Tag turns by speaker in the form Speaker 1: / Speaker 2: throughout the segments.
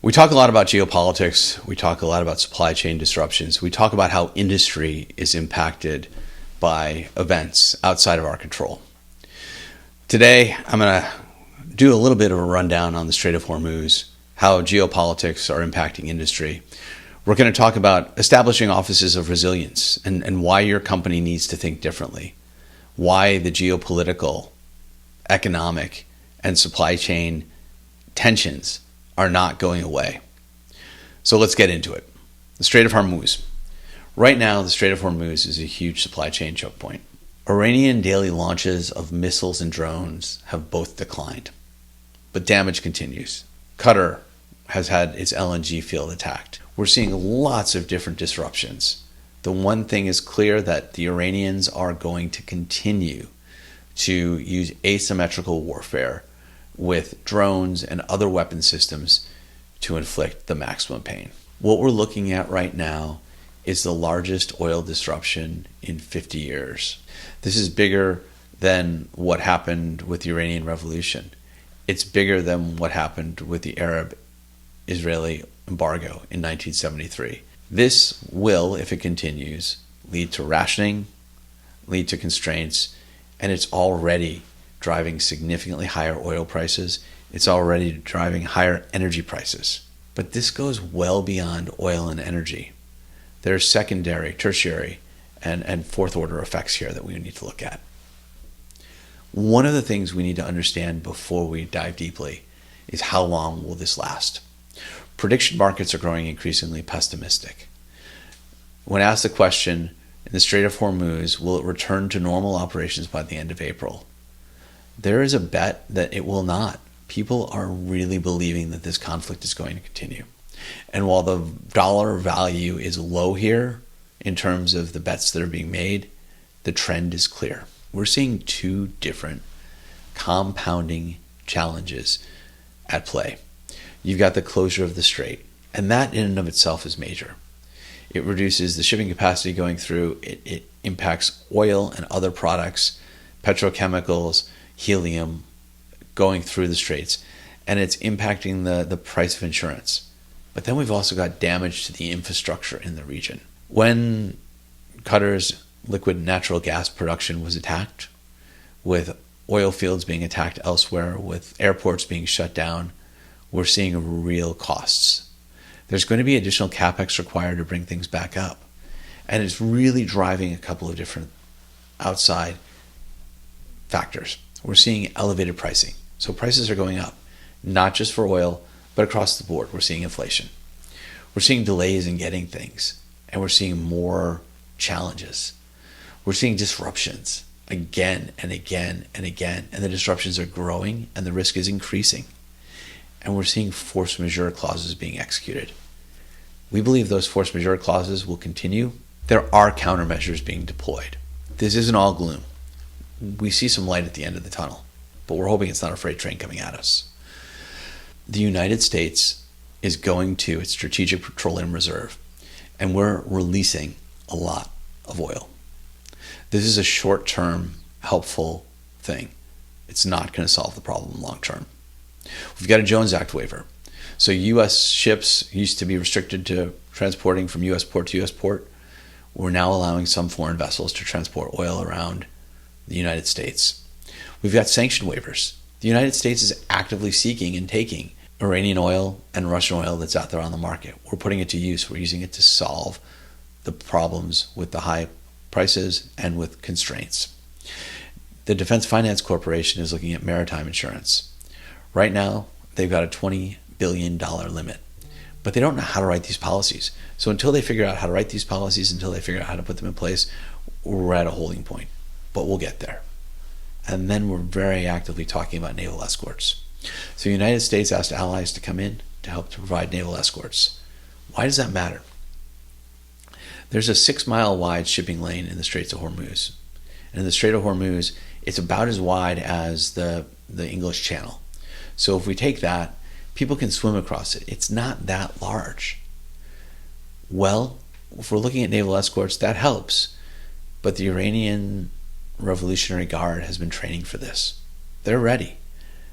Speaker 1: We talk a lot about geopolitics. We talk a lot about supply chain disruptions. We talk about how industry is impacted by events outside of our control. Today, I'm going to do a little bit of a rundown on the Strait of Hormuz, how geopolitics are impacting industry. We're going to talk about establishing offices of resilience and why your company needs to think differently, why the geopolitical, economic, and supply chain tensions are not going away. So let's get into it. The Strait of Hormuz. Right now, the Strait of Hormuz is a huge supply chain choke point. Iranian daily launches of missiles and drones have both declined, but damage continues. Qatar has had its LNG field attacked. We're seeing lots of different disruptions. The one thing is clear that the Iranians are going to continue to use asymmetrical warfare with drones and other weapon systems to inflict the maximum pain. What we're looking at right now is the largest oil disruption in 50 years. This is bigger than what happened with the Iranian Revolution. It's bigger than what happened with the Arab-Israeli embargo in 1973. This will, if it continues, lead to rationing, lead to constraints, and it's already driving significantly higher oil prices. It's already driving higher energy prices. But this goes well beyond oil and energy. There are secondary, tertiary, and fourth order effects here that we need to look at. One of the things we need to understand before we dive deeply is how long will this last? Prediction markets are growing increasingly pessimistic. When asked the question, in the Strait of Hormuz, will it return to normal operations by the end of April? There is a bet that it will not. People are really believing that this conflict is going to continue. And while the dollar value is low here in terms of the bets that are being made, the trend is clear. We're seeing two different compounding challenges at play. You've got the closure of the strait, and that in and of itself is major. It reduces the shipping capacity going through. It impacts oil and other products, petrochemicals, helium going through the straits, and it's impacting the price of insurance. But then we've also got damage to the infrastructure in the region. When Qatar's liquid natural gas production was attacked, with oil fields being attacked elsewhere, with airports being shut down, we're seeing real costs. There's going to be additional capex required to bring things back up. And it's really driving a couple of different outside factors. We're seeing elevated pricing. So prices are going up, not just for oil, but across the board. We're seeing inflation. We're seeing delays in getting things, and we're seeing more challenges. We're seeing disruptions again and again and again, and the disruptions are growing and the risk is increasing. And we're seeing force majeure clauses being executed. We believe those force majeure clauses will continue. There are countermeasures being deployed. This isn't all gloom. We see some light at the end of the tunnel, but we're hoping it's not a freight train coming at us. The United States is going to its strategic petroleum reserve, and we're releasing a lot of oil. This is a short-term, helpful thing. It's not going to solve the problem long-term. We've got a Jones Act waiver. So U.S. ships used to be restricted to transporting from U.S. port to U.S. port. We're now allowing some foreign vessels to transport oil around the United States. We've got sanction waivers. The United States is actively seeking and taking Iranian oil and Russian oil that's out there on the market. We're putting it to use. We're using it to solve the problems with the high prices and with constraints. The Defense Finance Corporation is looking at maritime insurance. Right now, they've got a $20 billion limit, but they don't know how to write these policies. So until they figure out how to write these policies, until they figure out how to put them in place, we're at a holding point. But we'll get there. And then we're very actively talking about naval escorts. So the United States asked allies to come in to help to provide naval escorts. Why does that matter? There's a 6-mile wide shipping lane in the Strait of Hormuz. And in the Strait of Hormuz, it's about as wide as the English Channel. So if we take that, people can swim across it. It's not that large. Well, if we're looking at naval escorts, that helps. But the Iranian Revolutionary Guard has been training for this. They're ready.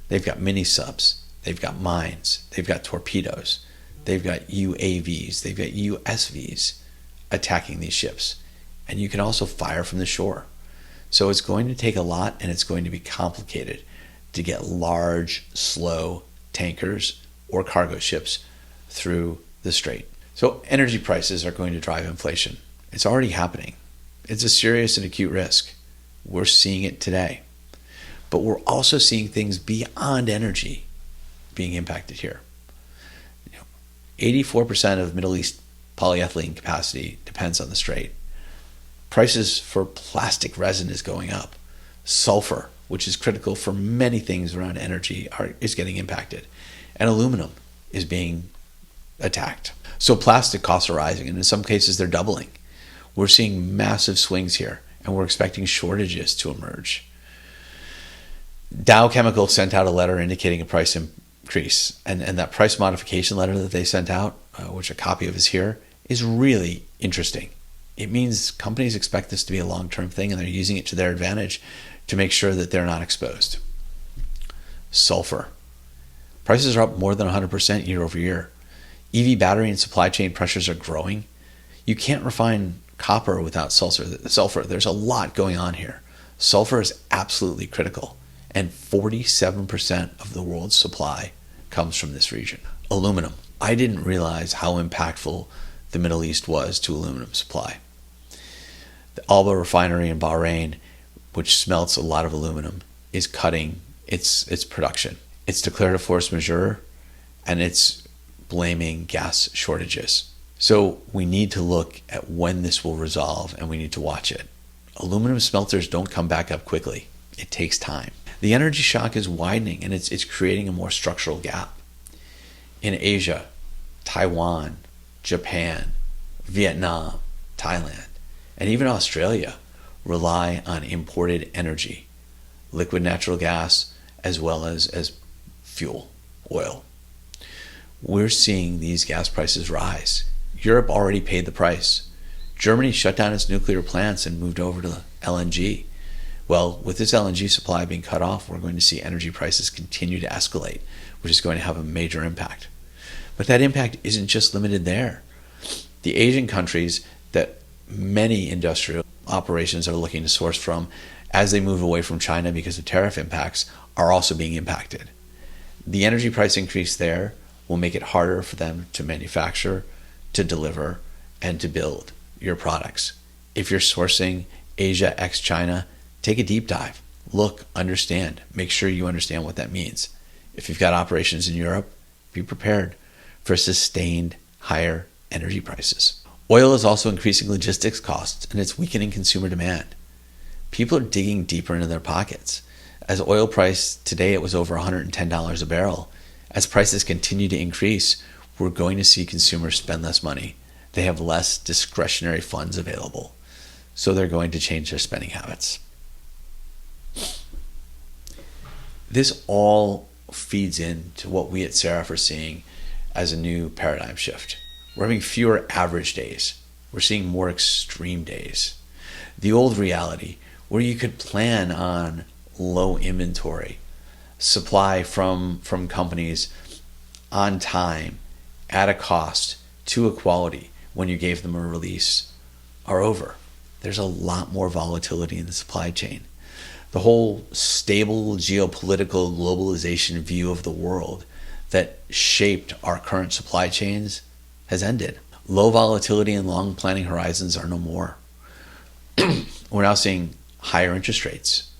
Speaker 1: They've got mini subs. They've got mines. They've got torpedoes. they've got UAVs, they've got USVs attacking these ships. And you can also fire from the shore. So it's going to take a lot, and it's going to be complicated to get large, slow tankers or cargo ships through the strait. So energy prices are going to drive inflation. It's already happening. It's a serious and acute risk. We're seeing it today. But we're also seeing things beyond energy being impacted here. 84% of Middle East polyethylene capacity depends on the strait. Prices for plastic resin is going up. Sulfur, which is critical for many things around energy, is getting impacted. And aluminum is being attacked. So plastic costs are rising, and in some cases they're doubling. We're seeing massive swings here, and we're expecting shortages to emerge. Dow Chemical sent out a letter indicating a price increase, and that price modification letter that they sent out, which a copy of is here, is really interesting. It means companies expect this to be a long-term thing, and they're using it to their advantage to make sure that they're not exposed. Sulfur. Prices are up more than 100% year over year. EV battery and supply chain pressures are growing. You can't refine copper without sulfur. There's a lot going on here. Sulfur is absolutely critical, and 47% of the world's supply comes from this region. Aluminum. I didn't realize how impactful the Middle East was to aluminum supply. The Alba refinery in Bahrain, which smelts a lot of aluminum, is cutting its production. It's declared a force majeure, and it's blaming gas shortages. So we need to look at when this will resolve, and we need to watch it. Aluminum smelters don't come back up quickly. It takes time. The energy shock is widening, and it's creating a more structural gap. In Asia, Taiwan, Japan, Vietnam, Thailand, and even Australia rely on imported energy, liquid natural gas, as well as fuel, oil. We're seeing these gas prices rise. Europe already paid the price. Germany shut down its nuclear plants and moved over to LNG. Well, with this LNG supply being cut off, we're going to see energy prices continue to escalate, which is going to have a major impact. But that impact isn't just limited there. The Asian countries that many industrial operations are looking to source from as they move away from China because of tariff impacts are also being impacted. The energy price increase there will make it harder for them to manufacture, to deliver, and to build your products. If you're sourcing Asia ex-China, take a deep dive. Look, understand, make sure you understand what that means. If you've got operations in Europe, be prepared for sustained higher energy prices. Oil is also increasing logistics costs, and it's weakening consumer demand. People are digging deeper into their pockets. As oil price today, it was over $110 a barrel. As prices continue to increase, we're going to see consumers spend less money. They have less discretionary funds available, so they're going to change their spending habits. This all feeds into what we at Seraph are seeing as a new paradigm shift. We're having fewer average days. We're seeing more extreme days. The old reality, where you could plan on low inventory, supply from companies on time, at a cost, to a quality when you gave them a release, are over. There's a lot more volatility in the supply chain. The whole stable geopolitical globalization view of the world that shaped our current supply chains has ended. Low volatility and long planning horizons are no more. We're now seeing higher interest rates.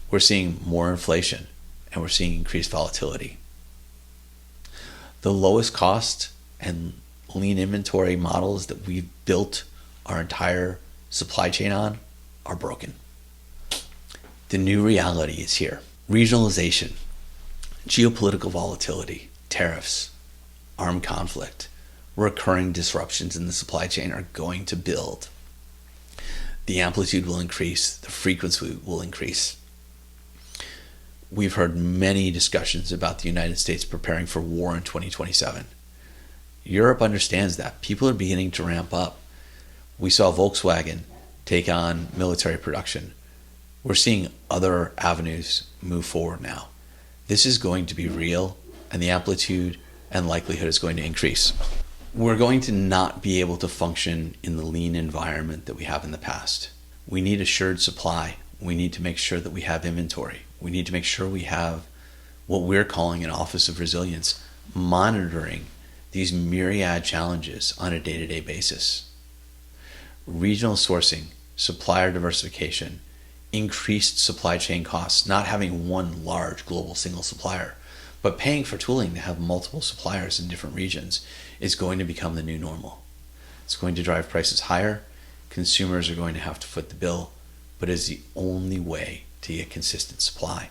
Speaker 1: We're seeing more inflation, and we're seeing increased volatility. The lowest cost and lean inventory models that we've built our entire supply chain on are broken. The new reality is here. Regionalization, geopolitical volatility, tariffs, armed conflict, recurring disruptions in the supply chain are going to build. The amplitude will increase, the frequency will increase. We've heard many discussions about the United States preparing for war in 2027. Europe understands that. People are beginning to ramp up. We saw Volkswagen take on military production. We're seeing other avenues move forward now. This is going to be real, and the amplitude and likelihood is going to increase. We're going to not be able to function in the lean environment that we have in the past. We need assured supply. We need to make sure that we have inventory. We need to make sure we have what we're calling an Office of Resilience, monitoring these myriad challenges on a day-to-day basis. Regional sourcing, supplier diversification, increased supply chain costs, not having one large global single supplier, but paying for tooling to have multiple suppliers in different regions is going to become the new normal. It's going to drive prices higher. Consumers are going to have to foot the bill, but it's the only way to get consistent supply.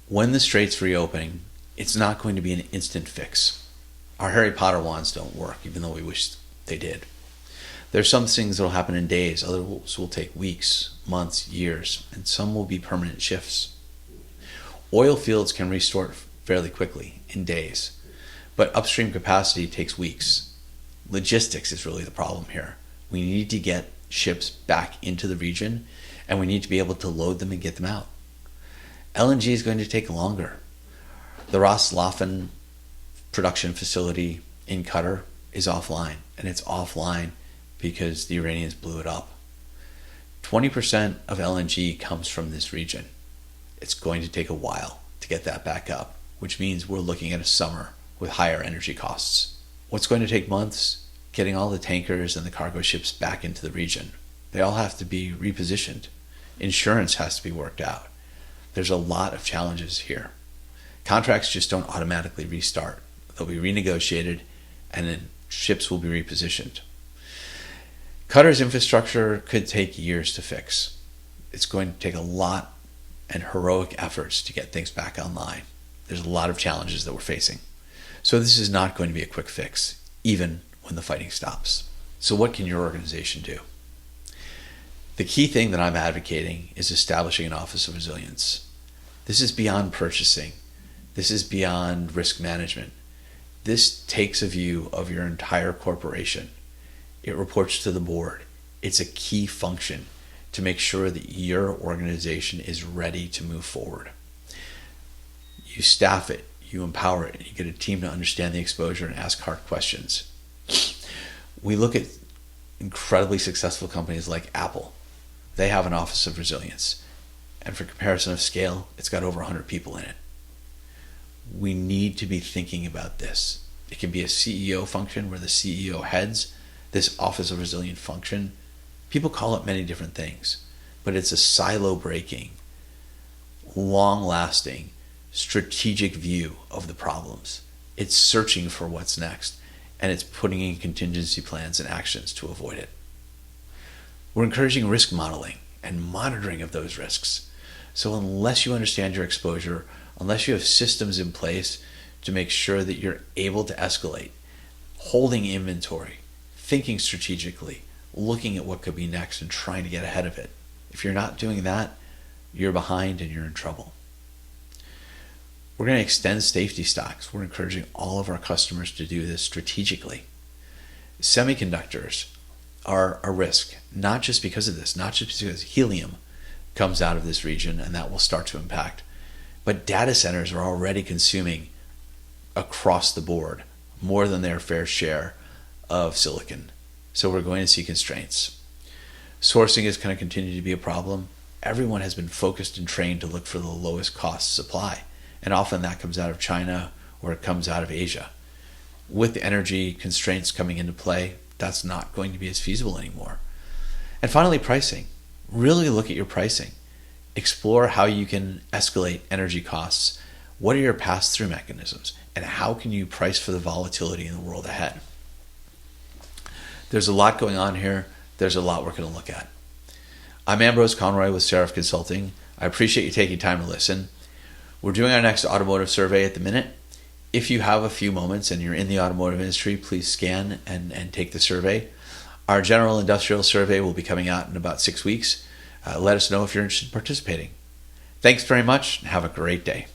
Speaker 1: When the Strait's reopening, it's not going to be an instant fix. Our Harry Potter wands don't work, even though we wish they did. There's some things that will happen in days, others will take weeks, months, years, and some will be permanent shifts. Oil fields can restore fairly quickly, in days, but upstream capacity takes weeks. Logistics is really the problem here. We need to get ships back into the region, and we need to be able to load them and get them out. LNG is going to take longer. The Ras Laffan production facility in Qatar is offline, and it's offline because the Iranians blew it up. 20% of LNG comes from this region. It's going to take a while to get that back up, which means we're looking at a summer with higher energy costs. What's going to take months? Getting all the tankers and the cargo ships back into the region. They all have to be repositioned. Insurance has to be worked out. There's a lot of challenges here. Contracts just don't automatically restart. They'll be renegotiated, and then ships will be repositioned. Qatar's infrastructure could take years to fix. It's going to take a lot and heroic efforts to get things back online. There's a lot of challenges that we're facing. So this is not going to be a quick fix, even when the fighting stops. So what can your organization do? The key thing that I'm advocating is establishing an Office of Resilience. This is beyond purchasing. This is beyond risk management. This takes a view of your entire corporation. It reports to the board. It's a key function to make sure that your organization is ready to move forward. You staff it, you empower it, and you get a team to understand the exposure and ask hard questions. We look at incredibly successful companies like Apple. They have an Office of Resilience. And for comparison of scale, it's got over 100 people in it. We need to be thinking about this. It can be a CEO function where the CEO heads this Office of Resilience function. People call it many different things, but it's a silo-breaking, long-lasting, strategic view of the problems. It's searching for what's next, and it's putting in contingency plans and actions to avoid it. We're encouraging risk modeling and monitoring of those risks. So unless you understand your exposure, unless you have systems in place to make sure that you're able to escalate, holding inventory, thinking strategically, looking at what could be next and trying to get ahead of it. If you're not doing that, you're behind and you're in trouble. We're going to extend safety stocks. We're encouraging all of our customers to do this strategically. Semiconductors are a risk, not just because of this, not just because helium comes out of this region and that will start to impact, but data centers are already consuming across the board more than their fair share of silicon. So we're going to see constraints. Sourcing is going to continue to be a problem. Everyone has been focused and trained to look for the lowest cost supply, and often that comes out of China or it comes out of Asia. With the energy constraints coming into play, that's not going to be as feasible anymore. And finally, pricing. Really look at your pricing. Explore how you can escalate energy costs. What are your pass-through mechanisms? And how can you price for the volatility in the world ahead? There's a lot going on here. There's a lot we're going to look at. I'm Ambrose Conroy with Seraph Consulting. I appreciate you taking time to listen. We're doing our next automotive survey at the minute. If you have a few moments and you're in the automotive industry, please scan and take the survey. Our general industrial survey will be coming out in about 6 weeks. Let us know if you're interested in participating. Thanks very much and have a great day.